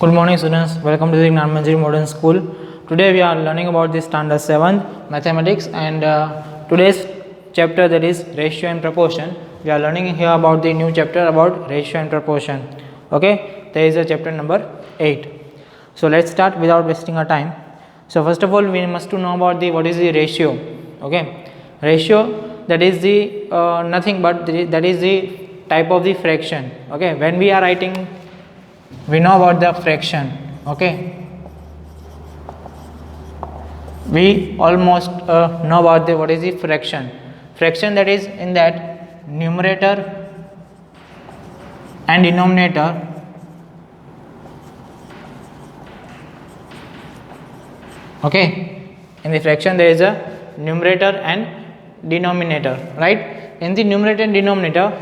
Good morning students, welcome to the Gnan Manjari Modern School. Today we are learning about the standard 7th mathematics and today's chapter, that is ratio and proportion. We are learning here about the new chapter about ratio and proportion. Okay, there is a chapter number 8. So let's start without wasting our time. So first of all we must to know about the what is the ratio. Okay, ratio, that is the nothing but that is the type of the fraction. Okay, when we are writing, we know about the fraction. Okay, we almost know about the what is the fraction. Fraction, that is in that numerator and denominator okay, in the fraction there is a numerator and denominator, right? In the numerator and denominator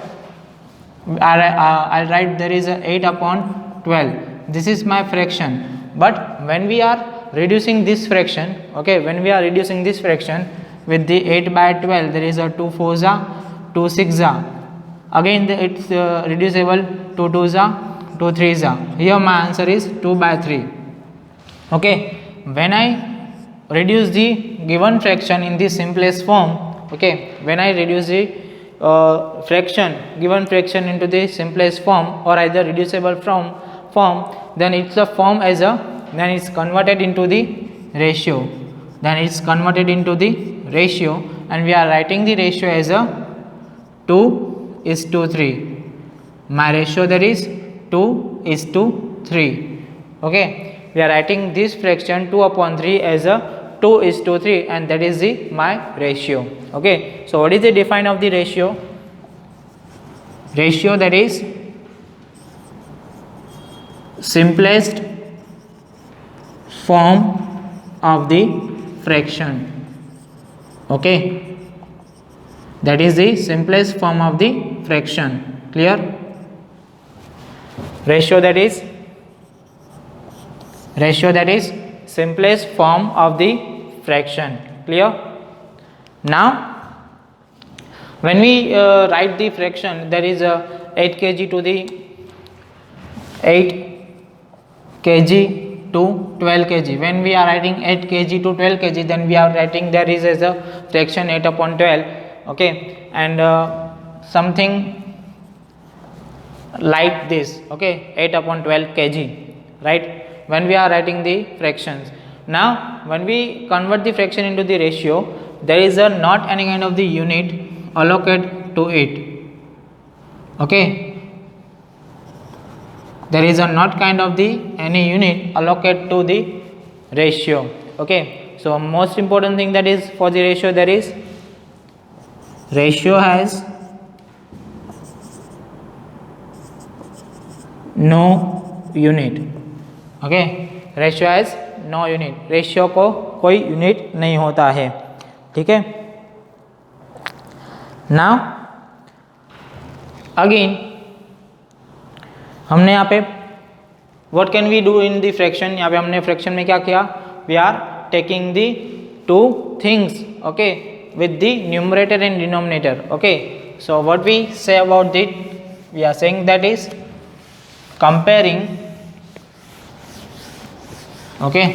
I'll write there is a 8 upon 12. This is my fraction. But when we are reducing this fraction, okay, when we are reducing this fraction with the 8 by 12, there is a 2 4s are 2 6s are. Again it's reducible, 2 2s are 2 3s are. Here my answer is 2 by 3. Okay, when I reduce the given fraction in the simplest form, okay, when I reduce the given fraction into the simplest form or either reducible form, then it's a form as a, then it's converted into the ratio, and we are writing the ratio as a 2:3. My ratio, that is 2:3. Okay, we are writing this fraction 2 upon 3 as a 2:3, and that is the my ratio. Okay, so what is the define of the ratio? Ratio, that is simplest form of the fraction. Okay, that is the simplest form of the fraction. Clear? Ratio, that is simplest form of the fraction. Clear? Now when we write the fraction, there is a 8 kg to the 8 kg to 12 kg. When we are writing 8 kg to 12 kg, then we are writing there is as a fraction 8 upon 12. Okay, and something like this. Okay, 8 upon 12 kg, right? When we are writing the fractions. Now when we convert the fraction into the ratio, there is a not any kind of the unit allocate to it. Okay, there is a not kind of the any unit allocate to the ratio. Okay, so most important thing that is for the ratio, that is ratio has no unit. Okay, ratio has no unit. Ratio को कोई unit नहीं होता है. ठीक है. Now again हमने यहाँ पे what can we do in the fraction, यहाँ पे हमने फ्रैक्शन में क्या किया, we are taking the two things, okay, with the numerator and denominator. Okay, so what we say about that, we are saying that is comparing. Okay,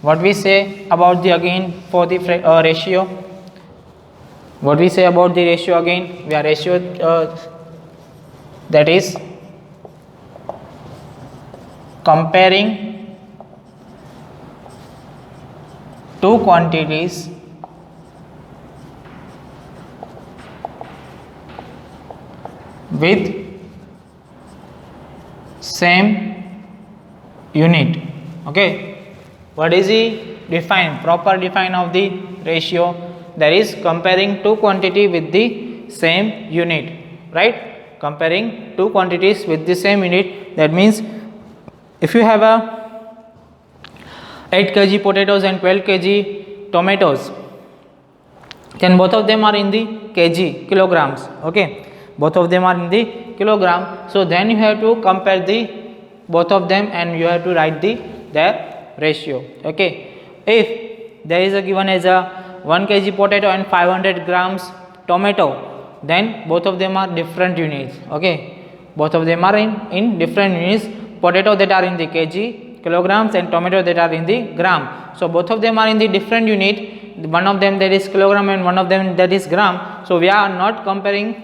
what we say about the again for the ratio, what we say about the ratio again, we are ratio that is comparing two quantities with same unit. Okay, what is the proper define of the ratio? That is comparing two quantity with the same unit, right? Comparing two quantities with the same unit. That means if you have a 8 kg potatoes and 12 kg tomatoes, then both of them are in the kilograms. Okay, both of them are in the kilogram. So then you have to compare the both of them and you have to write their ratio. Okay, if there is a given as a 1 kg potato and 500 grams tomato, then both of them are different units. Okay, both of them are in different units, potato that are in the kg, kilograms, and tomato that are in the gram. So both of them are in the different unit. One of them that is kilogram and one of them that is gram. So we are not comparing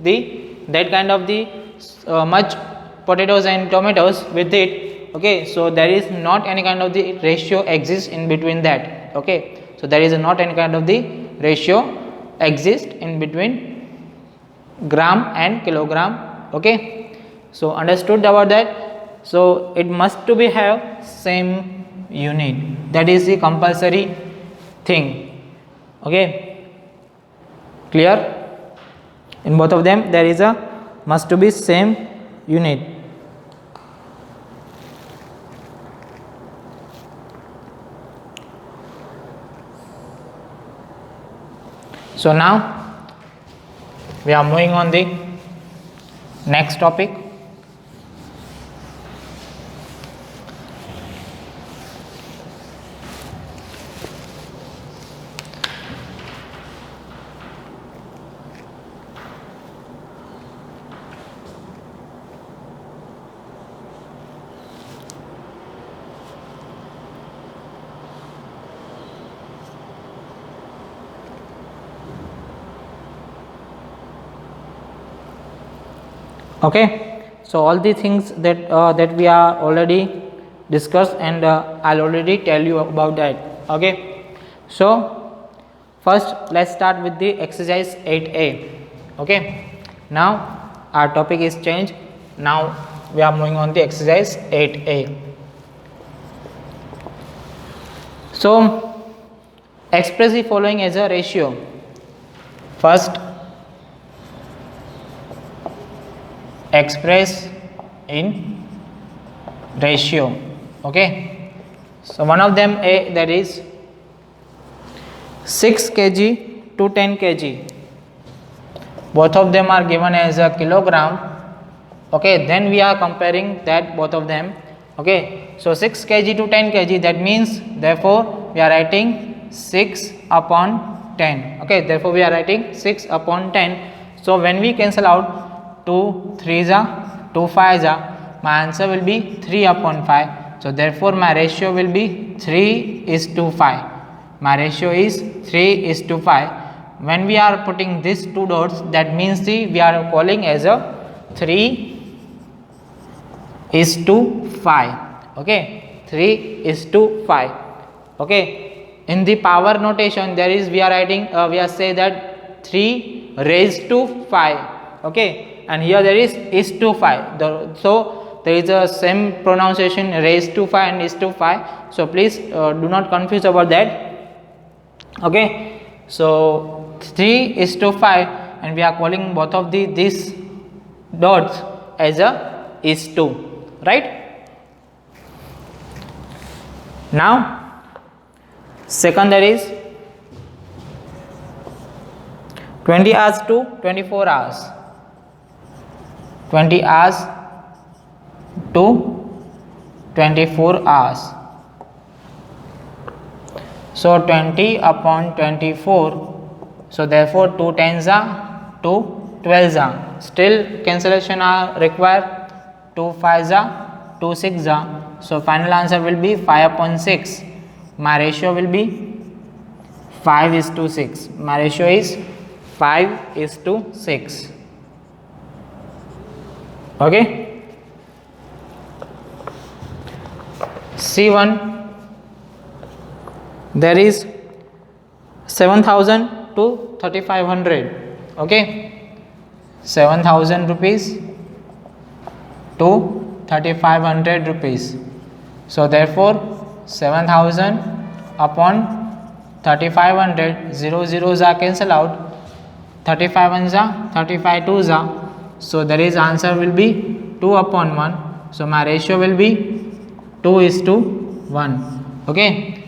that kind of the much potatoes and tomatoes with it. Okay, so there is not any kind of the ratio exists in between that. Okay, so there is not any kind of the ratio exist in between gram and kilogram. Okay, so understood about that. So it must to be have same unit, that is the compulsory thing. Okay, clear? In both of them there is a must to be same unit. So now we are moving on the next topic. Okay, so all the things that that we are already discussed, and I'll already tell you about that. Okay, so first let's start with the exercise 8a. Okay, now our topic is changed. Now we are moving on the exercise 8a. So express the following as a ratio. First, express in ratio. Okay, so one of them A, that is 6 kg to 10 kg. Both of them are given as a kilogram. Okay, then we are comparing that both of them. Okay, so 6 kg to 10 kg, that means therefore we are writing 6 upon 10. Okay, therefore we are writing 6 upon 10. So when we cancel out 2 3s are 2 5s are, my answer will be 3 upon 5. So therefore my ratio will be 3:5. My ratio is 3:5. When we are putting these two dots, that means we are calling as a 3:5. Okay, 3:5. Okay, in the power notation there is, we are writing we are say that 3 raised to 5. Okay, and here there is to 5. So there is a same pronunciation, raised to 5 and is to 5. So please do not confuse about that. Okay, so 3:5, and we are calling both of these dots as a is to, right? Now second, that is 20 hours to 24 hours. 20 hours to 24 hours. So 20 upon 24. So therefore 2 10s are 2 12s are. Still cancellation are required. 2 5s are 2 6s are. So final answer will be 5 upon 6. My ratio will be 5:6. My ratio is 5:6. Okay. C1, there is 7,000 to 3,500. Okay, 7,000 rupees to 3,500 rupees. So therefore 7,000 upon 3,500, 0 zeros are cancel out, 35 ones are 35 twos are. So there is answer will be 2 upon 1. So my ratio will be 2:1. Okay,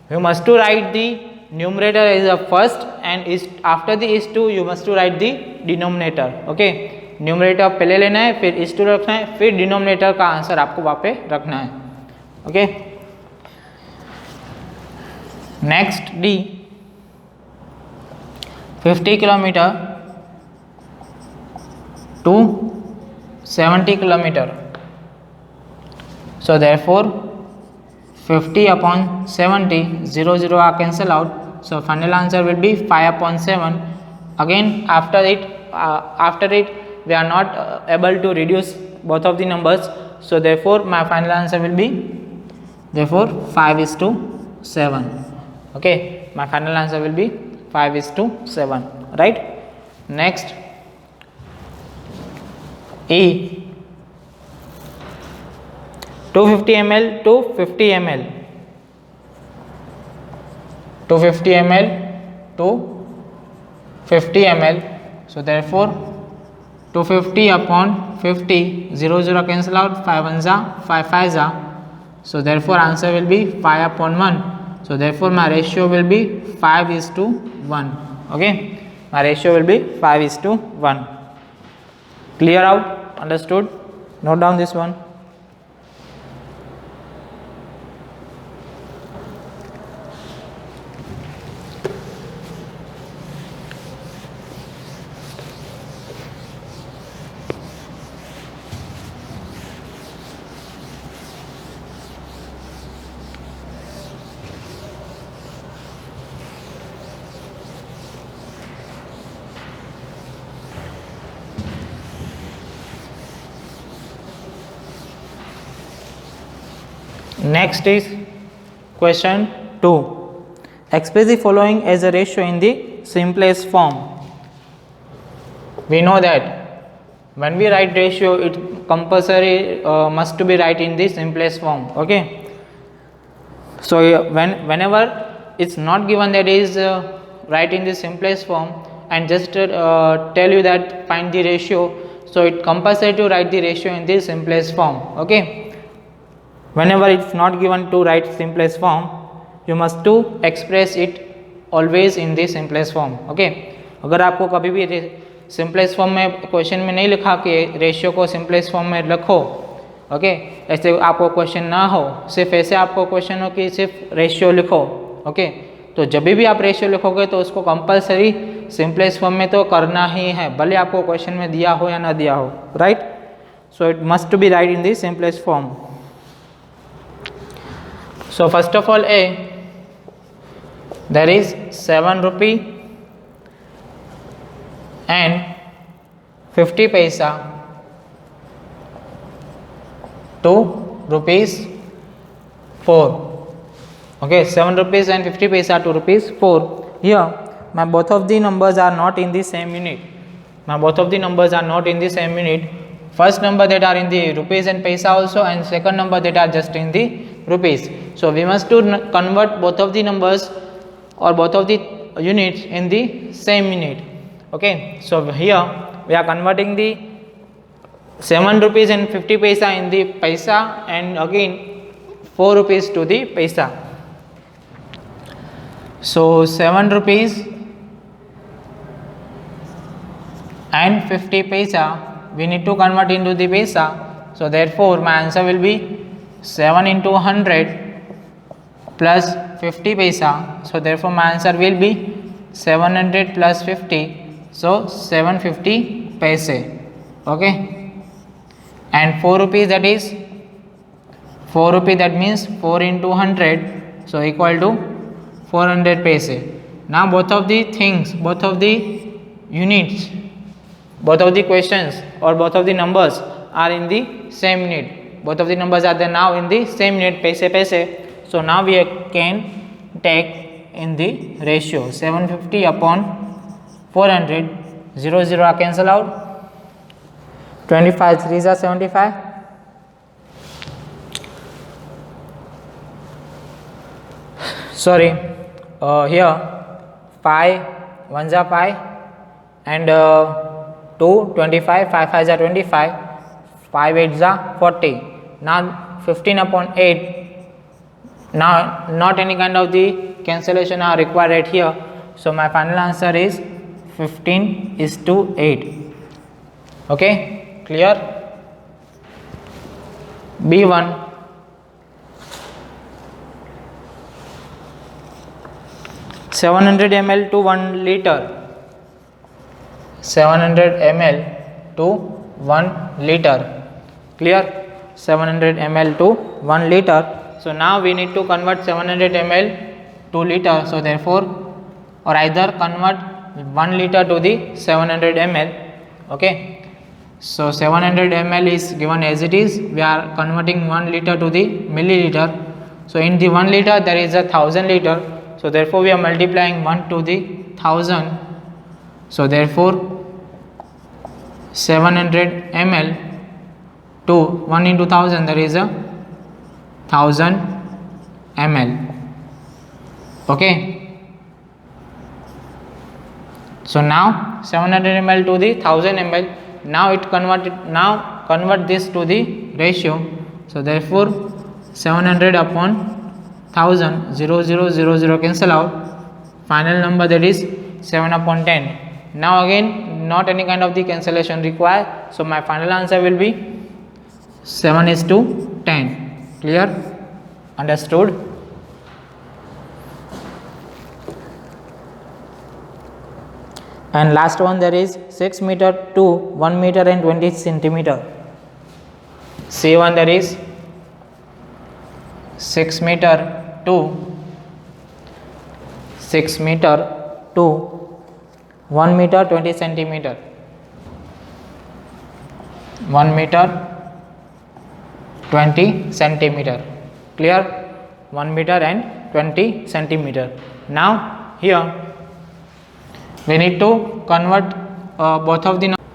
you must to write the numerator as a first, and is after the is to you must to write the denominator. Okay, numerator पहले लेना है, फिर इस to रखना है, फिर denominator का answer आपको वहाँ पे रखना है. Okay, next D, 50 kilometre to 70 kilometre. So therefore 50 upon 70, 0 0 are cancel out, so final answer will be 5 upon 7. Again after it we are not able to reduce both of the numbers, so therefore my final answer will be therefore 5:7. Okay, my final answer will be 5:7, right? Next, E, 250 ml to 50 ml, 250 ml to 50 ml, so therefore 250 upon 50, 0 0 cancel out, 5 1 za, 5 5 za, so therefore answer will be 5 upon 1, so therefore my ratio will be 5:1. Okay, my ratio will be 5:1. Clear out? Understood? Note down this one. Next is question 2. Express the following as a ratio in the simplest form. We know that when we write ratio, it compulsory must to be write in the simplest form. Okay, so whenever it's not given that is write in the simplest form and just tell you that find the ratio, so it compulsory to write the ratio in the simplest form. Okay, whenever it's not given to write simplest form, you must to express it always in the simplest form. Okay, अगर आपको कभी भी simplest form में question में नहीं लिखा कि ratio को सिंपलेस्ट फॉर्म में रखो, ओके, ऐसे आपको क्वेश्चन ना हो, सिर्फ ऐसे आपको क्वेश्चन हो कि सिर्फ रेशियो लिखो, ओके, तो जब भी आप रेशियो लिखोगे तो उसको कंपलसरी सिंपलेस्ट फॉर्म में तो करना ही है, भले आपको क्वेश्चन में दिया हो या ना दिया हो, right? So it must to be right in the simplest form. So first of all, there is 7 rupee and 50 paisa to rupees 4. Okay, 7 rupees and 50 paisa to rupees 4. Here, my both of the numbers are not in the same unit. My both of the numbers are not in the same unit. First number that are in the rupees and paisa also, and second number that are just in the rupees. So we must to convert both of the numbers or both of the units in the same unit. Okay, so here we are converting the 7 rupees and 50 paisa in the paisa, and again 4 rupees to the paisa. So 7 rupees and 50 paisa we need to convert into the paisa. So therefore my answer will be 7 into 100 plus 50 paisa. So therefore my answer will be 700 plus 50, so 750 paise. Okay, and 4 rupees, that is 4 rupees, that means 4 into 100, so equal to 400 paise. Now both of the things, both of the units, both of the questions or both of the numbers are in the same unit. Both of the numbers are there now in the same unit, paise paise. So now we can take in the ratio 750 upon 400, 0 0 are cancel out, 25 3s are 75, sorry, here 5 1s are 5 and 2 25, 5 5s are 25, 5 8s are 40. Now 15 upon 8, now not any kind of the cancellation are required here, so my final answer is 15:8. Okay, clear? B1, 700 ml to 1 liter, 700 ml to 1 liter. Clear? 700 ml to 1 liter. So now we need to convert 700 ml to liter. So therefore, or either convert 1 liter to the 700 ml. Okay. So 700 ml is given as it is. We are converting 1 liter to the milliliter. So in the 1 liter there is a 1000 liter. So therefore we are multiplying 1 to the 1000. So therefore 700 ml to 1 into 1000, there is a 1000 ml. Okay. So now 700 ml to the 1000 ml. Now convert this to the ratio. So therefore 700 upon 1000, 0 0 0 0 cancel out. Final number, that is 7 upon 10. Now again not any kind of the cancellation required. So my final answer will be 7:10. Clear? Understood? And last one, there is 6 meter to 1 meter and 20 centimeter. C1, there is 6 meter to 1 meter 20 centimeter. 1 meter 20 centimeter. Clear? 1 meter and 20 centimeter. Now here we need to convert both of the numbers.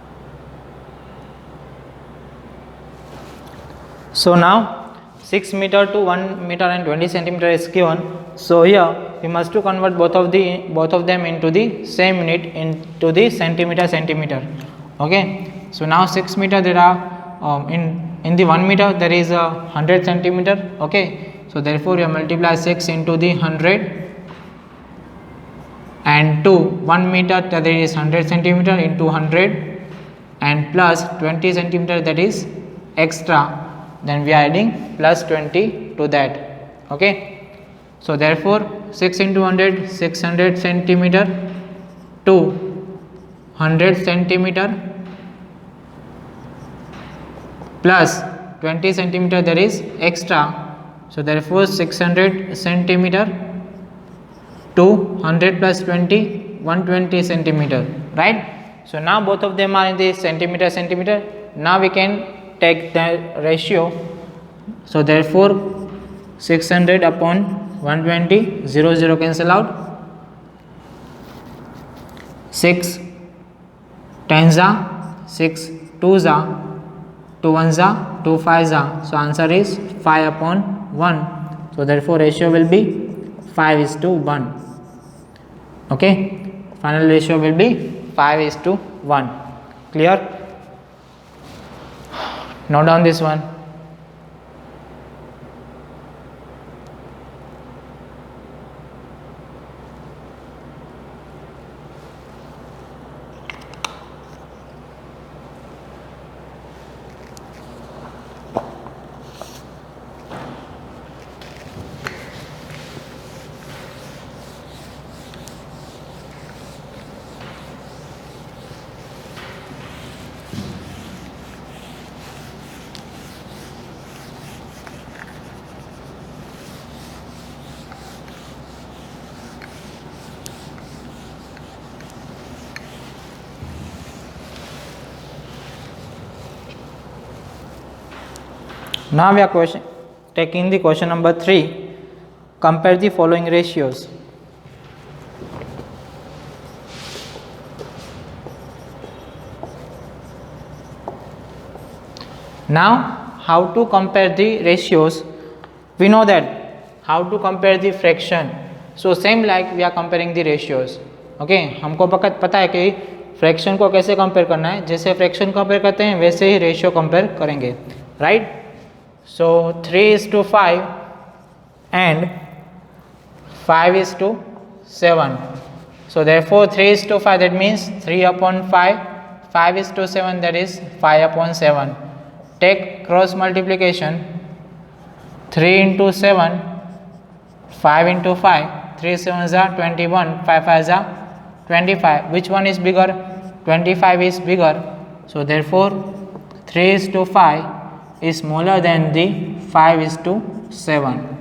So now 6 meter to 1 meter and 20 centimeter is given. So here we must to convert both of them into the same unit, into the centimeter. Okay. So now 6 meter, there are in the 1 meter there is a 100 centimeter. Okay. So therefore you multiply 6 into the 100, and to 1 meter there is 100 centimeter into 100 and plus 20 centimeter, that is extra. Then we are adding plus 20 to that. Okay. So therefore 6 into 100, 600 centimeter to 100 centimeter plus 20 centimeter, there is extra. So therefore 600 centimeter to 100 plus 20, 120 centimeter, right? So now both of them are in the centimeter. Now we can take the ratio. So therefore 600 upon 120, 0 0 cancel out. 6 10s are 6 2s are 2 1s are 2 5s are. So answer is 5 upon 1. So therefore ratio will be 5:1. Okay. Final ratio will be 5:1. Clear? Note down this one. Now we are taking the question number 3. Compare the following ratios. Now how to compare the ratios? We know that how to compare the fraction. So same like we are comparing the ratios. Okay, हमको पता है कि fraction को कैसे compare करना है. जैसे fraction compare करते हैं वैसे ही रेशियो कंपेयर करेंगे, right? So 3:5 and 5:7. So therefore 3:5, that means 3 upon 5. 5:7, that is 5 upon 7. Take cross multiplication. 3 into 7, 5 into 5. 3 7s are 21, 5 5s are 25. Which one is bigger? 25 is bigger. So therefore 3:5 is smaller than the 5:7.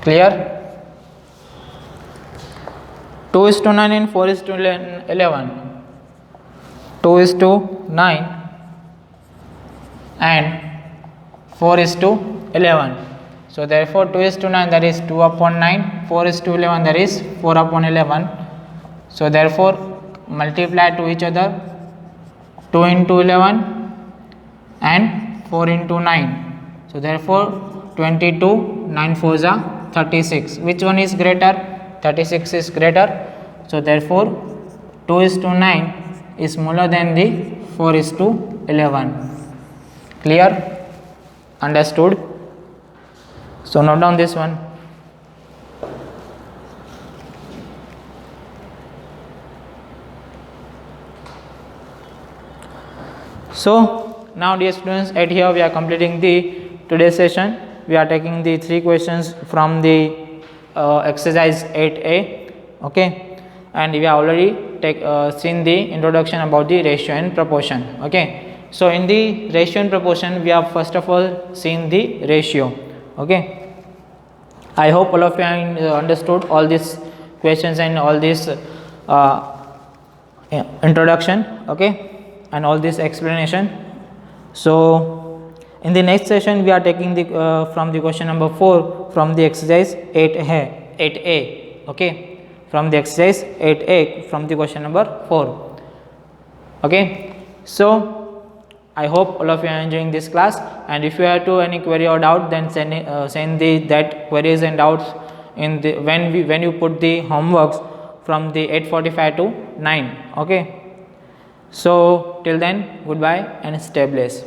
Clear? 2:9 and 4:11. 2:9 and 4:11. So therefore 2:9, that is 2/9, 4:11, that is 4/11. So therefore multiply to each other, 2 into 11 and 4 into 9. So therefore 22, 9 4s are 36. Which one is greater? 36 is greater. So therefore 2:9 is smaller than the 4:11. Clear? Understood? So note down this one. So now dear students, at here we are completing the today's session. We are taking the 3 questions from the exercise 8a, okay, and we have already seen the introduction about the ratio and proportion, okay. So in the ratio and proportion, we have first of all seen the ratio, okay. I hope all of you understood all these questions and all this introduction, okay, and all this explanation. So in the next session we are taking the from the question number 4 from the exercise 8a, okay, from the exercise 8a from the question number 4, okay. So I hope all of you are enjoying this class, and if you have to any query or doubt, then send that queries and doubts in the when you put the homeworks from the 8:45 to 9, okay. So till then, goodbye and stay blessed.